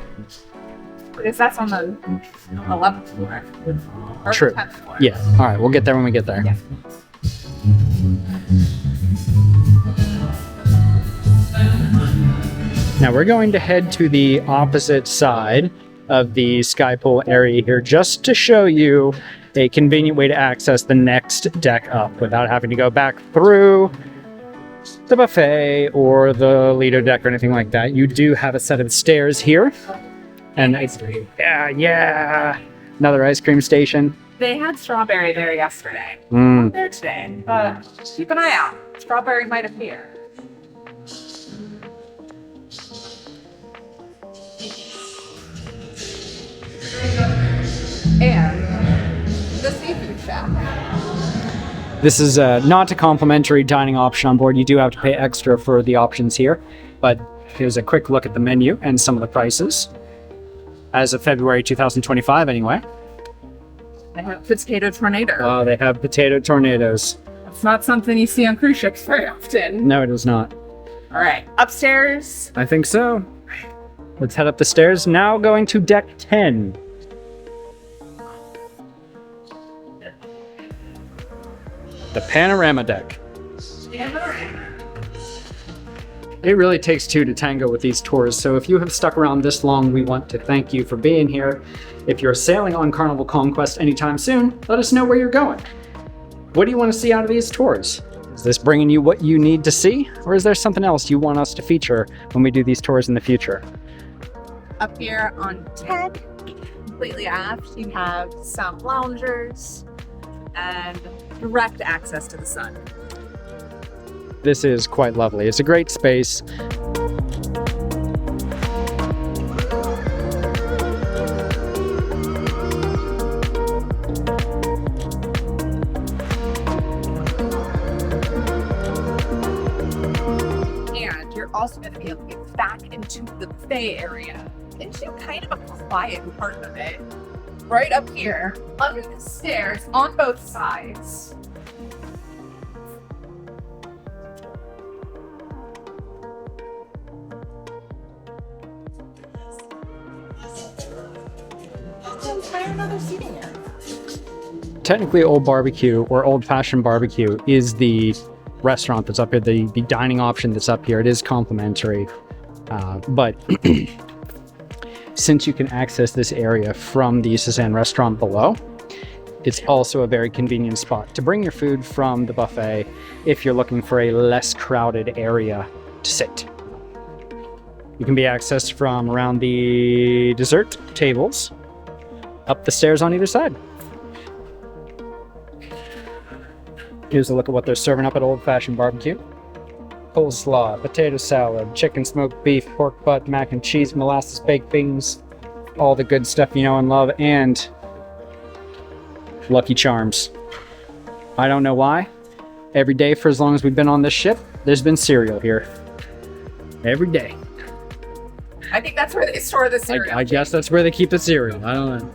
Because that's on the 11th floor. Or True. 10th floor. Yeah. All right. We'll get there when we get there. Yeah. Now we're going to head to the opposite side of the sky pool area here, just to show you a convenient way to access the next deck up without having to go back through the buffet or the Lido deck or anything like that. You do have a set of stairs here. And Ice cream. yeah. Another ice cream station. They had strawberry there yesterday. Mm. Not there today, but keep an eye out. Strawberry might appear. And the seafood shack. This is not a complimentary dining option on board. You do have to pay extra for the options here. But here's a quick look at the menu and some of the prices. As of February 2025, anyway. They have potato tornado. Oh, they have potato tornadoes. It's not something you see on cruise ships very often. No, it is not. All right, upstairs. I think so. Let's head up the stairs. Now going to deck 10. The panorama deck. It really takes 2 to tango with these tours, so if you have stuck around this long, we want to thank you for being here. If you're sailing on Carnival Conquest anytime soon, let us know where you're going. What do you want to see out of these tours? Is this bringing you what you need to see, or is there something else you want us to feature when we do these tours in the future? Up here on 10, completely aft, you have some loungers and direct access to the sun. This is quite lovely. It's a great space. And you're also going to be able to get back into the buffet area, into kind of a quiet part of it. Right up here, under the stairs, on both sides. Another seating area. technically Old Barbecue or Old Fashioned Barbecue is the restaurant that's up here, the dining option that's up here. It is complimentary, but since you can access this area from the Cezanne restaurant below, it's also a very convenient spot to bring your food from the buffet if you're looking for a less crowded area to sit. You can be accessed from around the dessert tables, up the stairs on either side. Here's a look at what they're serving up at Old Fashioned Barbecue. Coleslaw, potato salad, chicken smoked beef, pork butt, mac and cheese, molasses baked beans, all the good stuff you know and love, and Lucky Charms. I don't know why. Every day for as long as we've been on this ship, there's been cereal here. Every day. I think that's where they store the cereal. I guess that's where they keep the cereal. I don't know.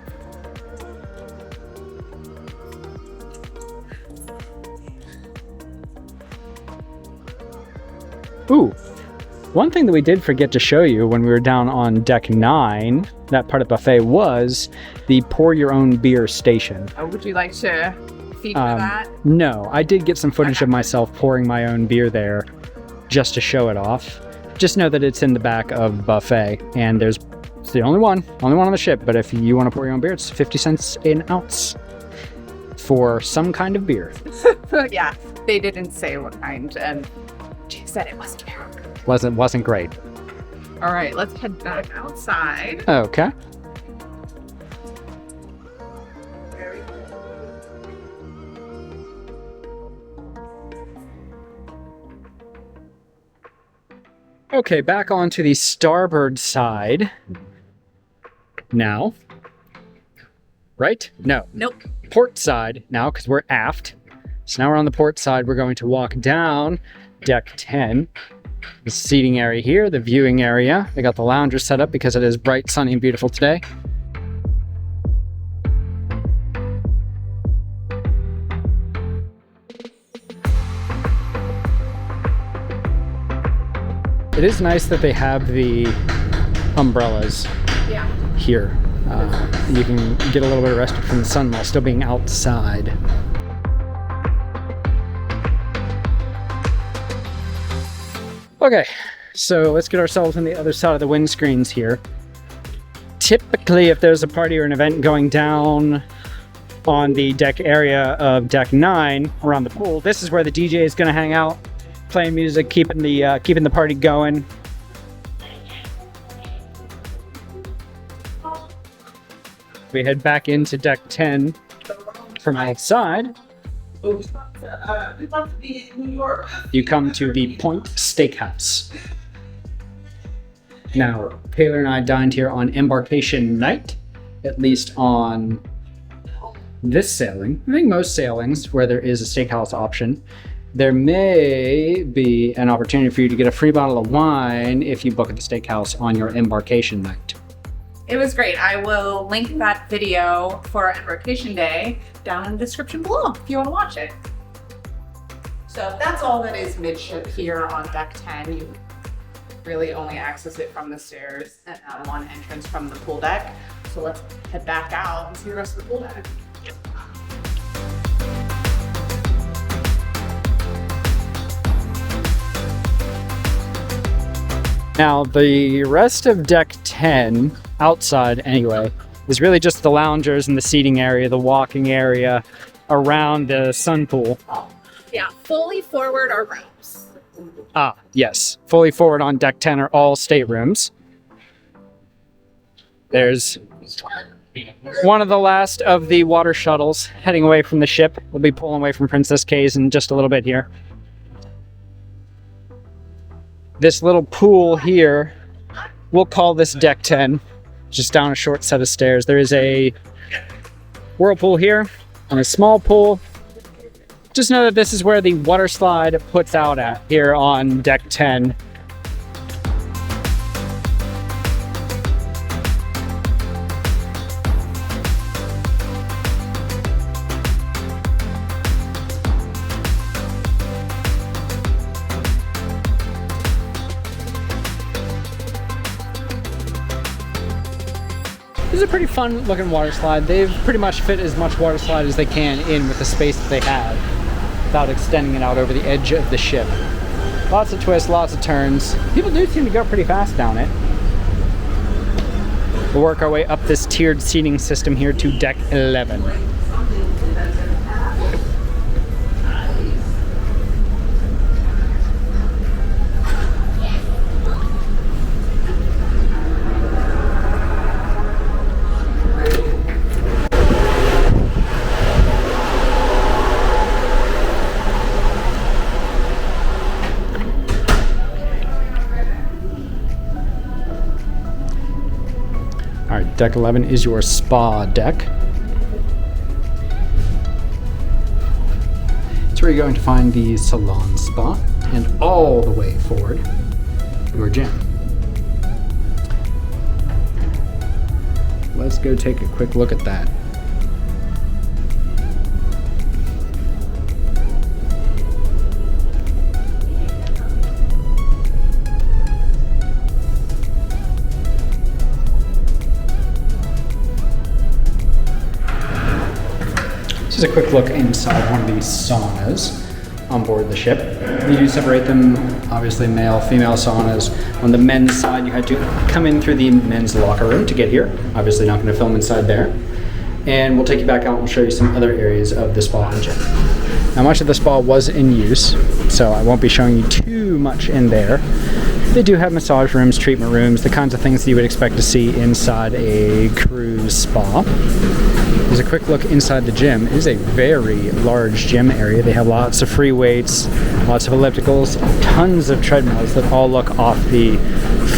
Ooh, one thing that we did forget to show you when we were down on deck 9, that part of the buffet, was the pour your own beer station. Oh, would you like to feature that? No, I did get some footage of myself pouring my own beer there just to show it off. Just know that it's in the back of the buffet, and it's the only one on the ship, but if you want to pour your own beer, it's 50 cents an ounce for some kind of beer. Yeah, they didn't say what kind, and she said it wasn't very good. Wasn't great. All right, let's head back outside. Okay. Okay, back onto the starboard side now. Right? No. Nope. Port side now, because we're aft. So now we're on the port side. We're going to walk down deck 10. The seating area here, the viewing area. They got the lounger set up because it is bright, sunny, and beautiful today. It is nice that they have the umbrellas here. You can get a little bit of respite from the sun while still being outside. Okay, so let's get ourselves on the other side of the windscreens here. Typically, if there's a party or an event going down on the deck area of deck 9 around the pool, this is where the DJ is going to hang out, playing music, keeping the party going. We head back into deck 10 from outside. You come to the Point Steakhouse. Now, Taylor and I dined here on embarkation night, at least on this sailing. I think most sailings where there is a steakhouse option, there may be an opportunity for you to get a free bottle of wine if you book at the steakhouse on your embarkation night. It was great. I will link that video for our embarkation day down in the description below if you want to watch it. So that's all that is midship here on deck 10. You really only access it from the stairs and that one entrance from the pool deck. So let's head back out and see the rest of the pool deck. Now, the rest of deck 10, outside anyway, is really just the loungers and the seating area, the walking area around the sun pool. Yeah, fully forward are rooms. Ah, yes. Fully forward on deck 10 are all staterooms. There's one of the last of the water shuttles heading away from the ship. We'll be pulling away from Princess K's in just a little bit here. This little pool here, we'll call this deck 10, just down a short set of stairs. There is a whirlpool here and a small pool. Just know that this is where the water slide puts out at here on deck 10. This is a pretty fun looking water slide. They've pretty much fit as much water slide as they can in with the space that they have without extending it out over the edge of the ship. Lots of twists, lots of turns. People do seem to go pretty fast down it. We'll work our way up this tiered seating system here to deck 11. Alright, deck 11 is your spa deck. It's where you're going to find the salon spa, and all the way forward, your gym. Let's go take a quick look at that. Just a quick look inside one of these saunas on board the ship. You do separate them, obviously male, female saunas. On the men's side, you had to come in through the men's locker room to get here. Obviously not going to film inside there. And we'll take you back out and we'll show you some other areas of the spa and gym. Now, much of the spa was in use, so I won't be showing you too much in there. They do have massage rooms, treatment rooms, the kinds of things that you would expect to see inside a cruise spa. There's a quick look inside the gym. It is a very large gym area. They have lots of free weights, lots of ellipticals, tons of treadmills that all look off the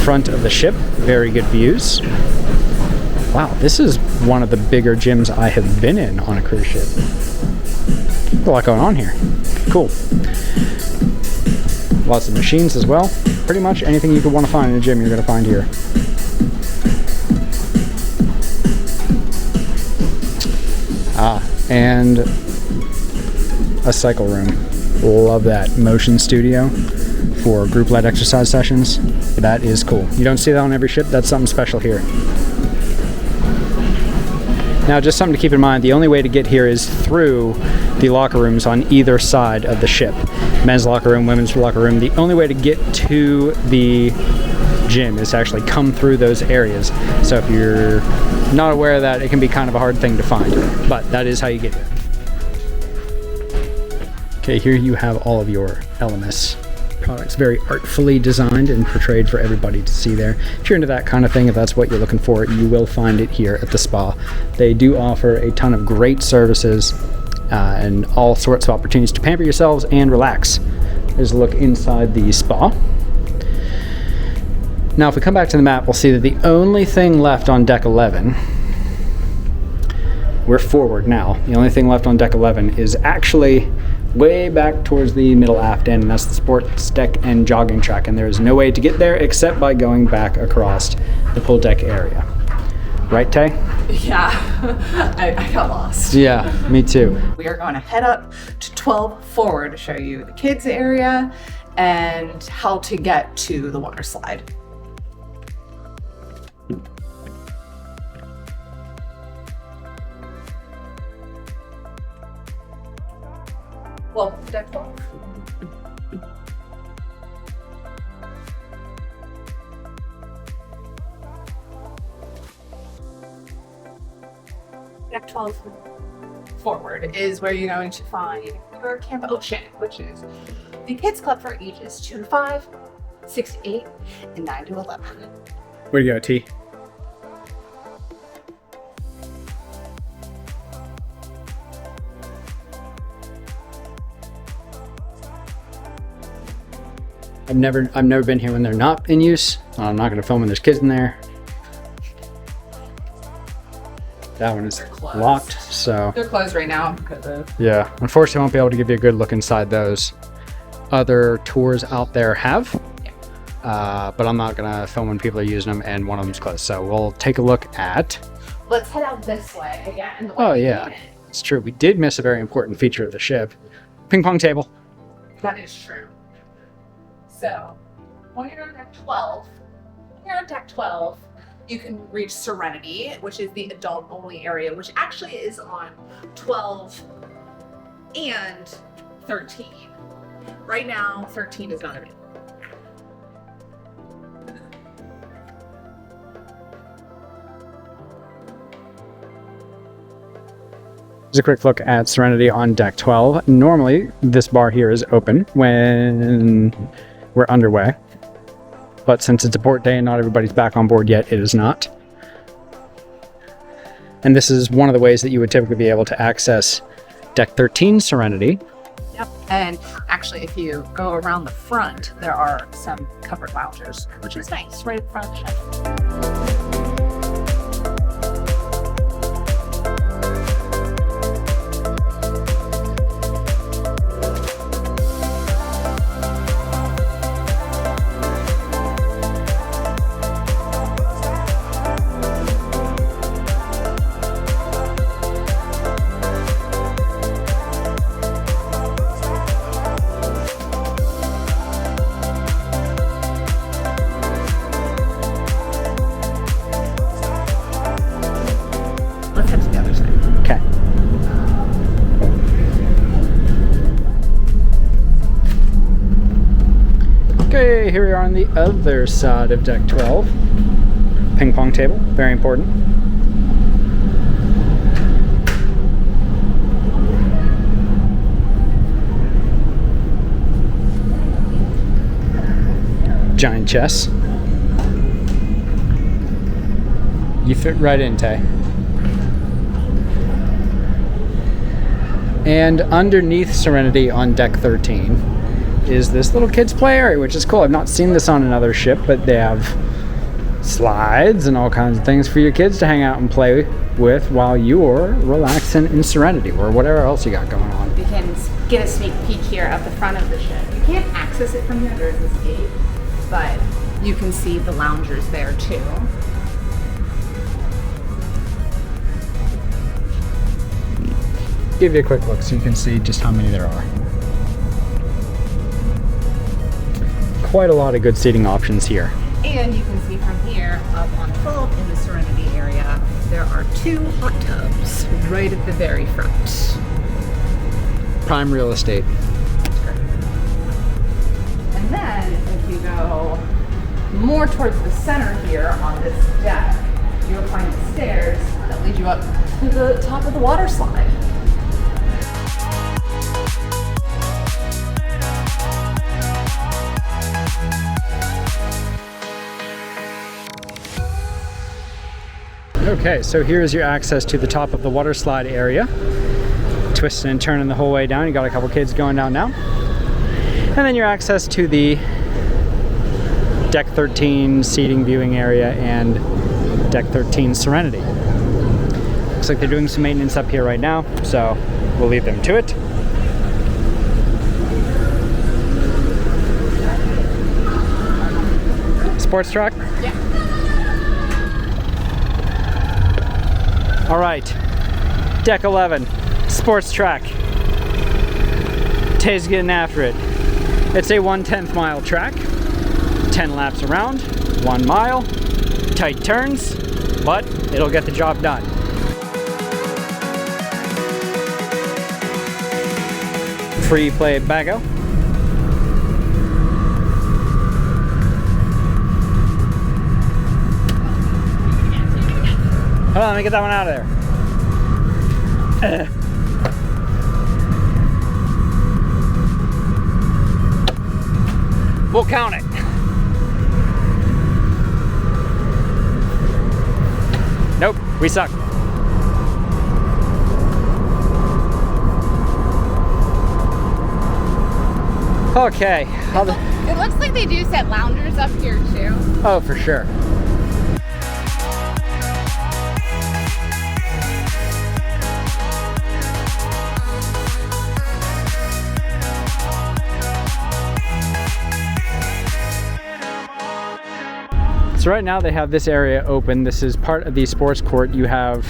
front of the ship. Very good views. Wow, this is one of the bigger gyms I have been in on a cruise ship. A lot going on here. Cool. Lots of machines as well. Pretty much anything you could want to find in a gym, you're going to find here. And a cycle room. Love that. Motion studio for group-led exercise sessions. That is cool. You don't see that on every ship. That's something special here. Now, just something to keep in mind, the only way to get here is through the locker rooms on either side of the ship. Men's locker room, women's locker room. The only way to get to the gym is to actually come through those areas. So if you're not aware of that, it can be kind of a hard thing to find, but that is how you get here. Okay, here you have all of your LMS products, very artfully designed and portrayed for everybody to see there. If you're into that kind of thing, if that's what you're looking for, you will find it here at the spa. They do offer a ton of great services and all sorts of opportunities to pamper yourselves and relax. There's a look inside the spa. Now, if we come back to the map, we'll see that the only thing left on deck 11, we're forward now. The only thing left on deck 11 is actually way back towards the middle aft end, and that's the sports deck and jogging track, and there is no way to get there except by going back across the pool deck area. Right, Tay? Yeah, I got lost. Yeah, me too. We are going to head up to 12 forward to show you the kids area and how to get to the water slide. Well, deck 12. Deck 12 forward is where you're going to find your Camp Ocean, which is the kids club for ages 2 to 5, 6 to 8, and 9 to 11. Where do you go, T? I've never been here when they're not in use. I'm not going to film when there's kids in there. That one is locked, so They're closed right now because of... yeah. Unfortunately, I won't be able to give you a good look inside those. Other tours out there have, but I'm not going to film when people are using them and one of them's closed. So we'll take a look at... Let's head out this way again. Oh yeah, it's true. We did miss a very important feature of the ship. Ping pong table. That is true. So, when you're on deck 12, you can reach Serenity, which is the adult only area, which actually is on 12 and 13. Right now, 13 is not available. Here's a quick look at Serenity on deck 12. Normally, this bar here is open when we're underway. But since it's a port day and not everybody's back on board yet, it is not. And this is one of the ways that you would typically be able to access deck 13 Serenity. Yep. And actually, if you go around the front, there are some covered loungers, which is nice, right in front of the ship. Let's head to the other side. Okay. Okay, here we are on the other side of deck 12. Ping pong table, very important. Giant chess. You fit right in, Tay. And underneath Serenity on deck 13 is this little kids play area, which is cool. I've not seen this on another ship, but they have slides and all kinds of things for your kids to hang out and play with while you're relaxing in Serenity or whatever else you got going on. You can get a sneak peek here at the front of the ship. You can't access it from here, there's this gate, but you can see the loungers there too. Give you a quick look so you can see just how many there are. Quite a lot of good seating options here. And you can see from here, up on 12 in the Serenity area, there are 2 hot tubs right at the very front. Prime real estate. And then, if you go more towards the center here on this deck, you'll find the stairs that lead you up to the top of the water slide. Okay, so here's your access to the top of the water slide area. Twisting and turning the whole way down. You got a couple kids going down now. And then your access to the deck 13 seating viewing area and deck 13 Serenity. Looks like they're doing some maintenance up here right now, so we'll leave them to it. Sports truck? Yeah. All right, deck 11, sports track. Tay's getting after it. It's a 1/10 mile track, 10 laps around, 1 mile, tight turns, but it'll get the job done. Free play Bago. Hold on, let me get that one out of there. We'll count it. Nope, we suck. Okay. It looks like they do set loungers up here too. Oh, for sure. So right now they have this area open. This is part of the sports court. You have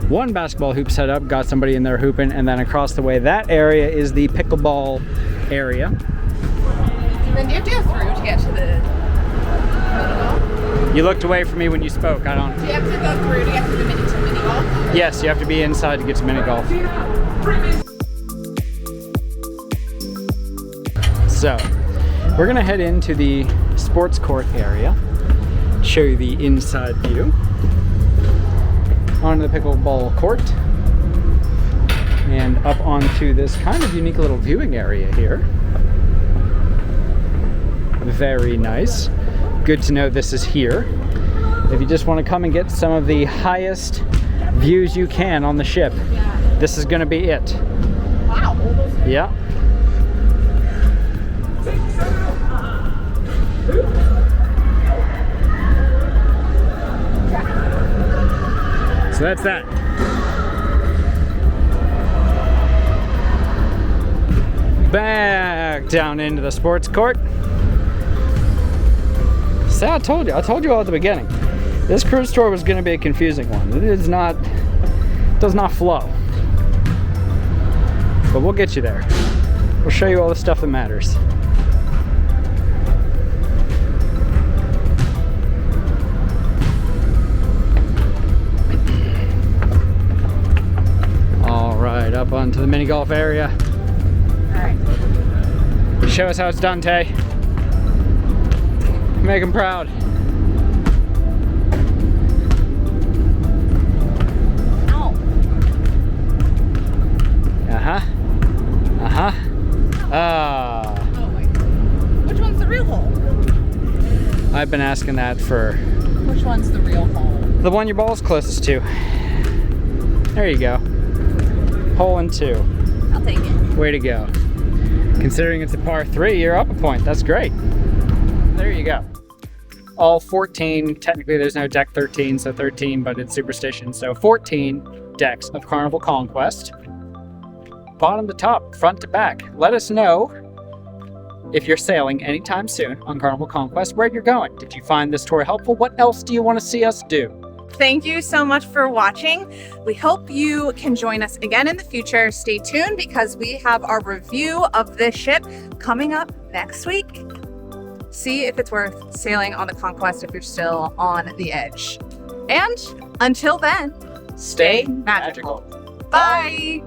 one basketball hoop set up, got somebody in there hooping, and then across the way, that area is the pickleball area. And then do you have to go through to get to the pickleball? You looked away from me when you spoke. I don't. Do you have to go through to get to the mini golf? Yes, you have to be inside to get to mini golf. So, we're gonna head into the sports court area, show you the inside view, onto the pickleball court, and up onto this kind of unique little viewing area here. Very nice. Good to know this is here. If you just want to come and get some of the highest views you can on the ship, this is gonna be it. Wow. Yeah. So that's that. Back down into the sports court. See, I told you all at the beginning. This cruise tour was going to be a confusing one. It is not, does not flow. But we'll get you there. We'll show you all the stuff that matters. All right, up onto the mini golf area. All right. Show us how it's done, Tay. Make him proud. Ow. Uh-huh. Uh-huh. Ah. Oh my. Which one's the real hole? I've been asking that for... Which one's the real hole? The one your ball's closest to. There you go. Hole in 2. I'll take it. Way to go. Considering it's a par 3, you're up a point. That's great. There you go. All 14, technically there's no deck 13, so 13, but it's Superstition. So 14 decks of Carnival Conquest. Bottom to top, front to back. Let us know if you're sailing anytime soon on Carnival Conquest, where you're going. Did you find this tour helpful? What else do you want to see us do? Thank you so much for watching. We hope you can join us again in the future. Stay tuned because we have our review of this ship coming up next week. See if it's worth sailing on the Conquest if you're still on the edge. And until then, stay magical. Bye.